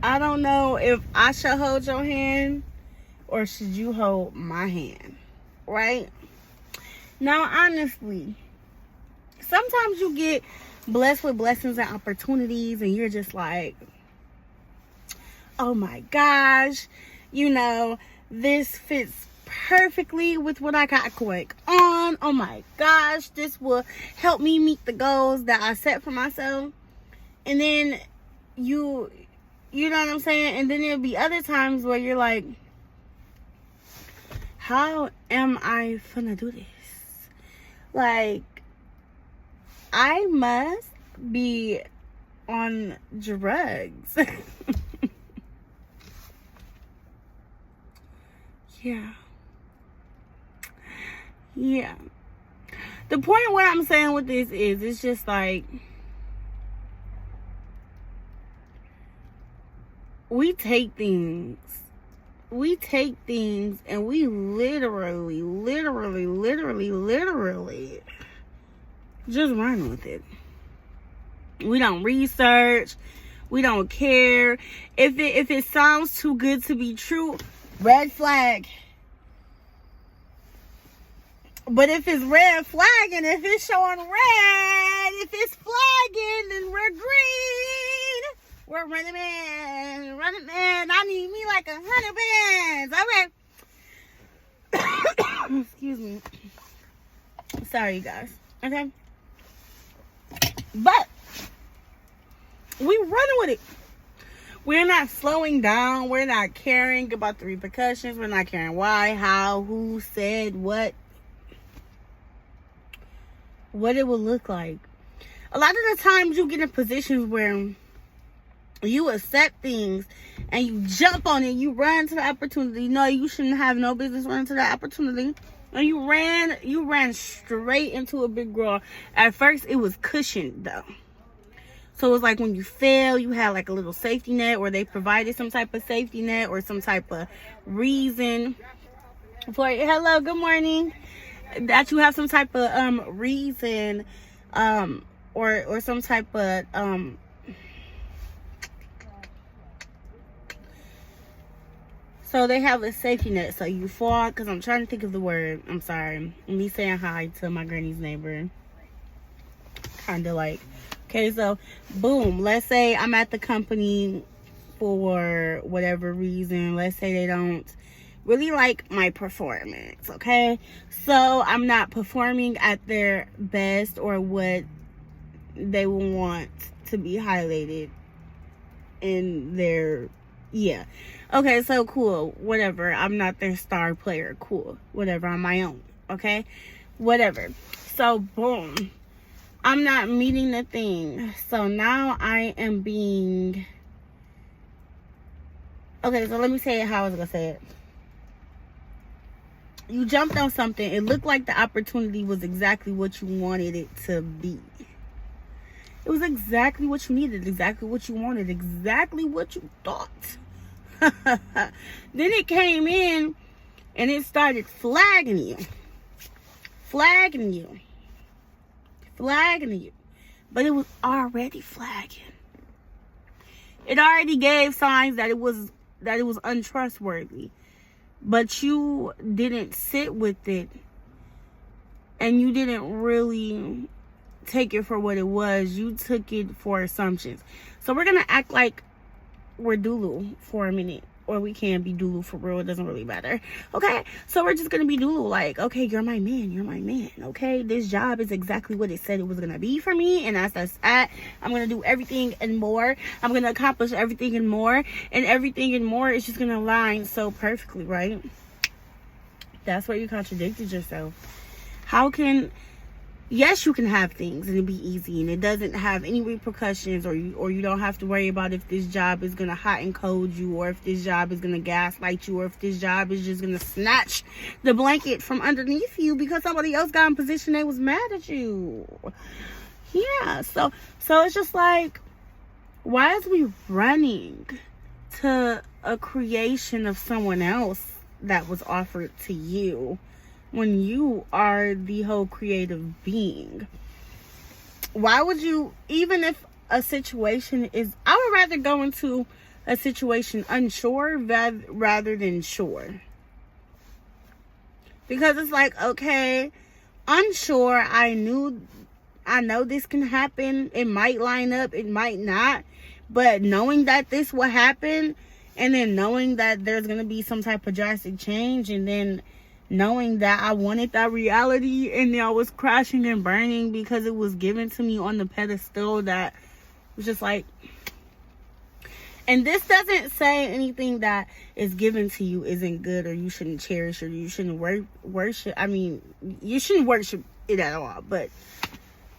I don't know if I should hold your hand or should you hold my hand, right? Now, honestly, sometimes you get blessed with blessings and opportunities and you're just like, oh my gosh, this fits perfectly with what I got going on. Oh my gosh, this will help me meet the goals that I set for myself. And then you know what I'm saying? And then there'll be other times where you're like, how am I finna do this? Like, I must be on drugs. Yeah. The point of what I'm saying with this is, it's just like, we take things and we literally just run with it. We don't research. We don't care. If it sounds too good to be true, red flag. But if it's red flagging, if it's showing red, if it's flagging, then we're green. We're running man. I need me like 100 bands. Okay. Excuse me. Sorry, you guys. Okay. But we running with it. We're not slowing down. We're not caring about the repercussions. We're not caring why, how, who said what it will look like. A lot of the times you get in positions where you accept things and you jump on it, you run to the opportunity. No, you shouldn't have no business running to that opportunity. And you ran straight into a big girl. At first it was cushioned though. So it was like when you fail, you had like a little safety net, or they provided some type of safety net or some type of reason for it. Hello, good morning. That you have some type of reason or some type of so they have a safety net, so you fall, because I'm trying to think of the word. I'm sorry. Me saying hi to my granny's neighbor. Kind of like, okay, so boom, let's say I'm at the company for whatever reason. Let's say they don't really like my performance, okay? So I'm not performing at their best or what they will want to be highlighted in their, yeah. Okay, so cool, whatever. I'm not their star player, cool. Whatever, on my own, okay? Whatever. So, boom. I'm not meeting the thing. So now I am being... Okay, so let me say it how I was going to say it. You jumped on something. It looked like the opportunity was exactly what you wanted it to be. It was exactly what you needed, exactly what you wanted, exactly what you thought. Then it came in and it started flagging you. But it was already flagging. It already gave signs that it was untrustworthy. But you didn't sit with it, and you didn't really take it for what it was. You took it for assumptions. So we're going to act like we're Dulu for a minute. Or we can be Dulu for real. It doesn't really matter. Okay? So we're just going to be Dulu. Like, okay, you're my man. Okay? This job is exactly what it said it was going to be for me. And as that's at, I'm going to do everything and more. I'm going to accomplish everything and more. And everything and more is just going to align so perfectly, right? That's where you contradicted yourself. How can... Yes, you can have things and it'll be easy and it doesn't have any repercussions, or you don't have to worry about if this job is going to hot and cold you, or if this job is going to gaslight you, or if this job is just going to snatch the blanket from underneath you because somebody else got in position they was mad at you. Yeah, so it's just like, why is we running to a creation of someone else that was offered to you when you are the whole creative being? Why would you, even if a situation is, I would rather go into a situation unsure rather than sure. Because it's like, okay, unsure, I know this can happen. It might line up, it might not. But knowing that this will happen, and then knowing that there's going to be some type of drastic change, and then knowing that I wanted that reality, and then I was crashing and burning because it was given to me on the pedestal that was just like... And this doesn't say anything that is given to you isn't good, or you shouldn't cherish, or you shouldn't worship. I mean, you shouldn't worship it at all. But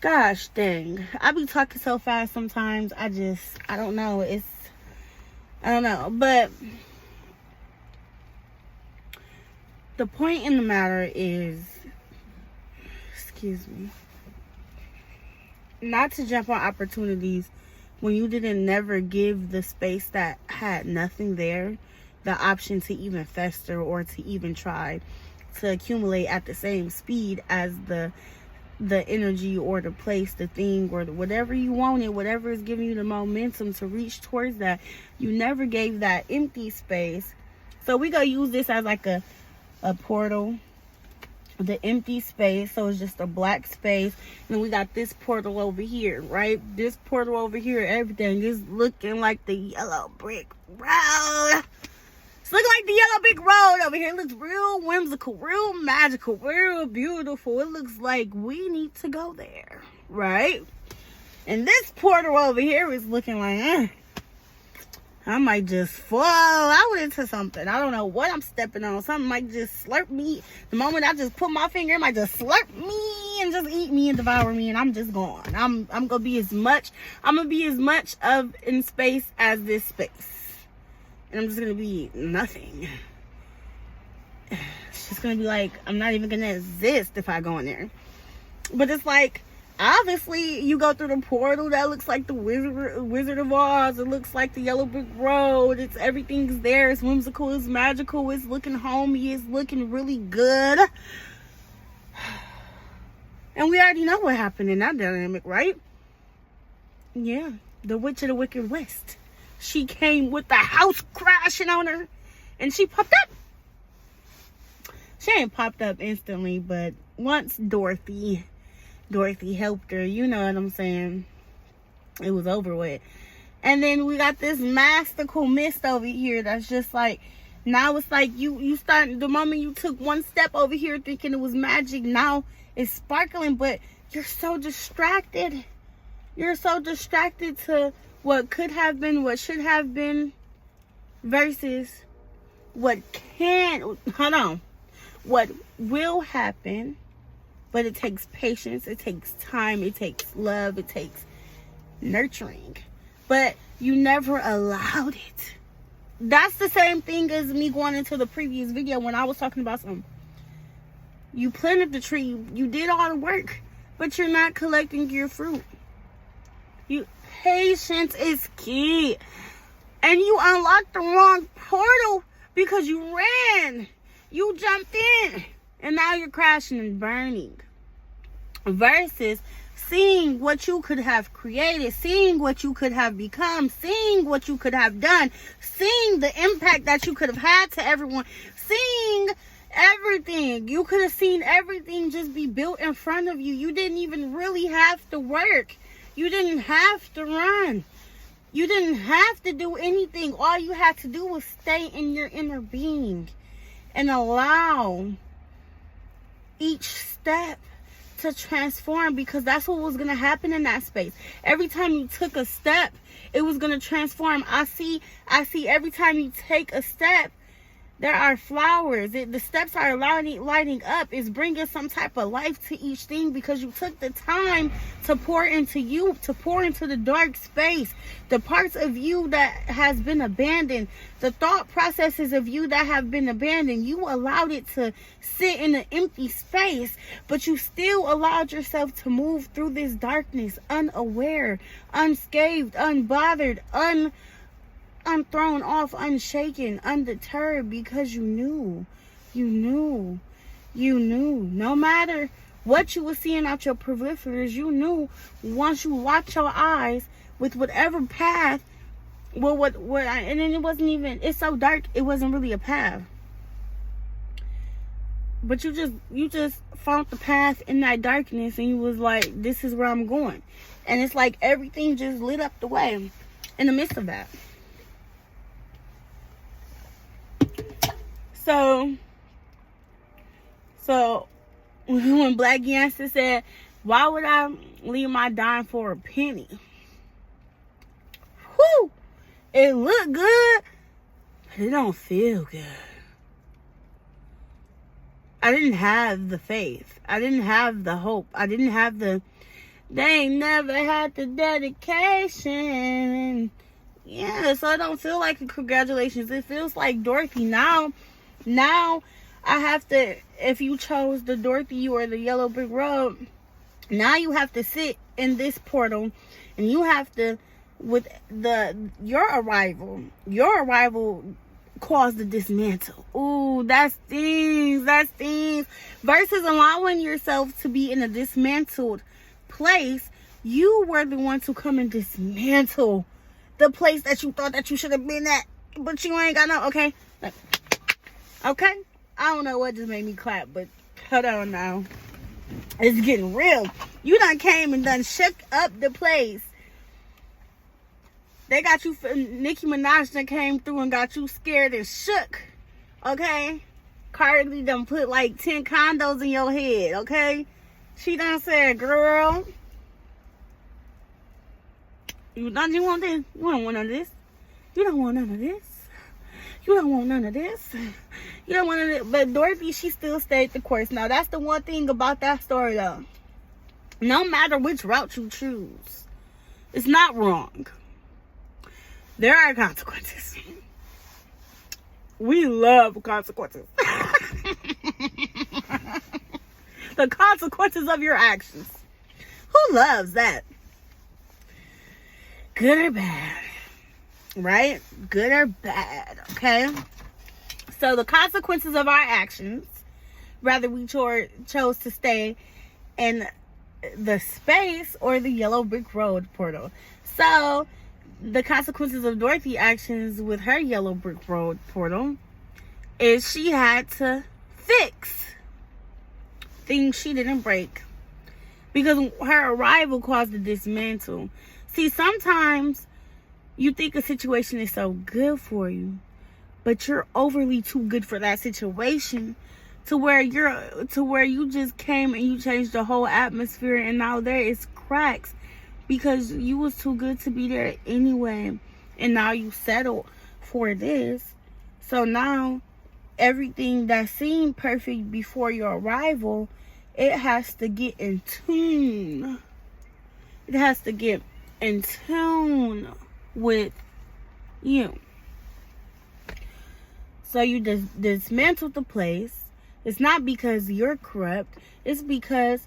gosh dang, I be talking so fast sometimes. I don't know. I don't know. But the point in the matter is, excuse me, not to jump on opportunities when you didn't never give the space that had nothing there the option to even fester, or to even try to accumulate at the same speed as the energy, or the place, the thing, or whatever you wanted, whatever is giving you the momentum to reach towards that. You never gave that empty space. So we gonna use this as like a portal, the empty space. So it's just a black space, and then we got this portal over here, right? This portal over here, everything is looking like the yellow brick road. It's looking like the yellow brick road over here. It looks real whimsical, real magical, real beautiful. It looks like we need to go there, right? And this portal over here is looking like, I might just fall out into something. I don't know what I'm stepping on. Something might just slurp me. The moment I just put my finger, it might just slurp me and just eat me and devour me, and I'm just gone. I'm gonna be as much of in space as this space. And I'm just gonna be nothing. It's just gonna be like, I'm not even gonna exist if I go in there. But it's like, obviously, you go through the portal that looks like the Wizard of Oz. It looks like the yellow brick road. Everything's there. It's whimsical. It's magical. It's looking homey. It's looking really good. And we already know what happened in that dynamic, right? Yeah, the Witch of the Wicked West. She came with the house crashing on her, and she popped up. She ain't popped up instantly, but once Dorothy helped her, you know what I'm saying, it was over with. And then we got this mystical mist over here that's just like, now it's like you start, the moment you took one step over here thinking it was magic, now it's sparkling, but you're so distracted. You're so distracted to what could have been, what should have been, versus what will happen. But it takes patience, it takes time, it takes love, it takes nurturing. But you never allowed it. That's the same thing as me going into the previous video when I was talking about you planted the tree, you did all the work, but you're not collecting your fruit. Patience is key. And you unlocked the wrong portal because you ran. You jumped in. And now you're crashing and burning. Versus seeing what you could have created, seeing what you could have become, seeing what you could have done, seeing the impact that you could have had to everyone, seeing everything. You could have seen everything just be built in front of you. You didn't even really have to work. You didn't have to run. You didn't have to do anything. All you had to do was stay in your inner being and allow each step to transform, because that's what was going to happen in that space. Every time you took a step, it was going to transform. I see every time you take a step, there are flowers. The steps are lighting up. It's bringing some type of life to each thing, because you took the time to pour into you, to pour into the dark space, the parts of you that has been abandoned, the thought processes of you that have been abandoned. You allowed it to sit in an empty space, but you still allowed yourself to move through this darkness unaware, unscathed, unbothered, unthrown off, unshaken, undeterred, because you knew. No matter what you were seeing out your peripherals, you knew once you locked your eyes with whatever path Well, and then it wasn't even, it's so dark, it wasn't really a path. But you just found the path in that darkness, and you was like, this is where I'm going. And it's like everything just lit up the way in the midst of that. So when Black Gangster said, why would I leave my dime for a penny? Whew! It looked good, but it don't feel good. I didn't have the faith. I didn't have the hope. I didn't have the, they ain't never had the dedication. Yeah, so it don't feel like a congratulations. It feels like Dorothy. Now I have to, if you chose the Dorothy or the Yellow Brick Road, now you have to sit in this portal, and you have to, with your arrival caused the dismantle. Ooh, that stings. Versus allowing yourself to be in a dismantled place, you were the one to come and dismantle the place that you thought that you should have been at, but you ain't got no, okay? Okay? I don't know what just made me clap, but hold on now. It's getting real. You done came and done shook up the place. They got you, Nicki Minaj done came through and got you scared and shook. Okay? Cardi done put like 10 condos in your head, okay? She done said, girl, you want this? You don't want none of this. You don't want none of this. You don't want none of this. You don't want none of this. But Dorothy, she still stayed the course. Now, that's the one thing about that story, though. No matter which route you choose, it's not wrong. There are consequences. We love consequences. The consequences of your actions. Who loves that? Good or bad. Right? Good or bad. Okay? So the consequences of our actions, whether we chose to stay in the space or the Yellow Brick Road portal. So the consequences of Dorothy's actions with her Yellow Brick Road portal is she had to fix things she didn't break, because her arrival caused the dismantle. See, sometimes you think a situation is so good for you, but you're overly too good for that situation to where you just came and you changed the whole atmosphere, and now there is cracks because you was too good to be there anyway, and now you settled for this. So now everything that seemed perfect before your arrival, it has to get in tune. It has to get in tune with you. So you just dismantled the place. It's not because you're corrupt. It's because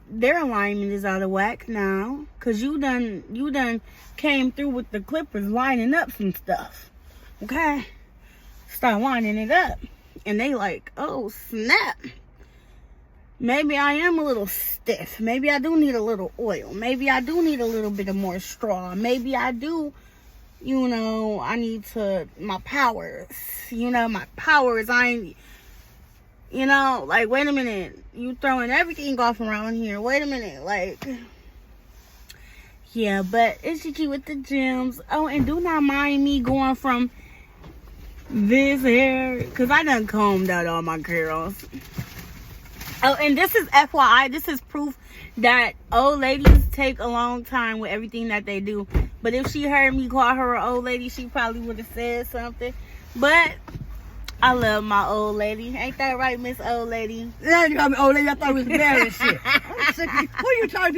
their alignment is out of whack now. Because you done came through with the Clippers lining up some stuff. Okay? Start lining it up. And they like, oh, snap. Maybe I am a little stiff. Maybe I do need a little oil. Maybe I do need a little bit of more straw. Maybe I do, I need to, my powers. My powers, like, wait a minute. You throwing everything off around here. Wait a minute. Like, yeah, but it's Gigi with the gems. Oh, and do not mind me going from this hair, because I done combed out all my curls. Oh, and this is FYI, this is proof that old ladies take a long time with everything that they do. But if she heard me call her an old lady, she probably would have said something. But I love my old lady. Ain't that right, Miss Old Lady? Yeah, you got me old lady. I thought it was married shit. I'm sick of you. Who you talking to?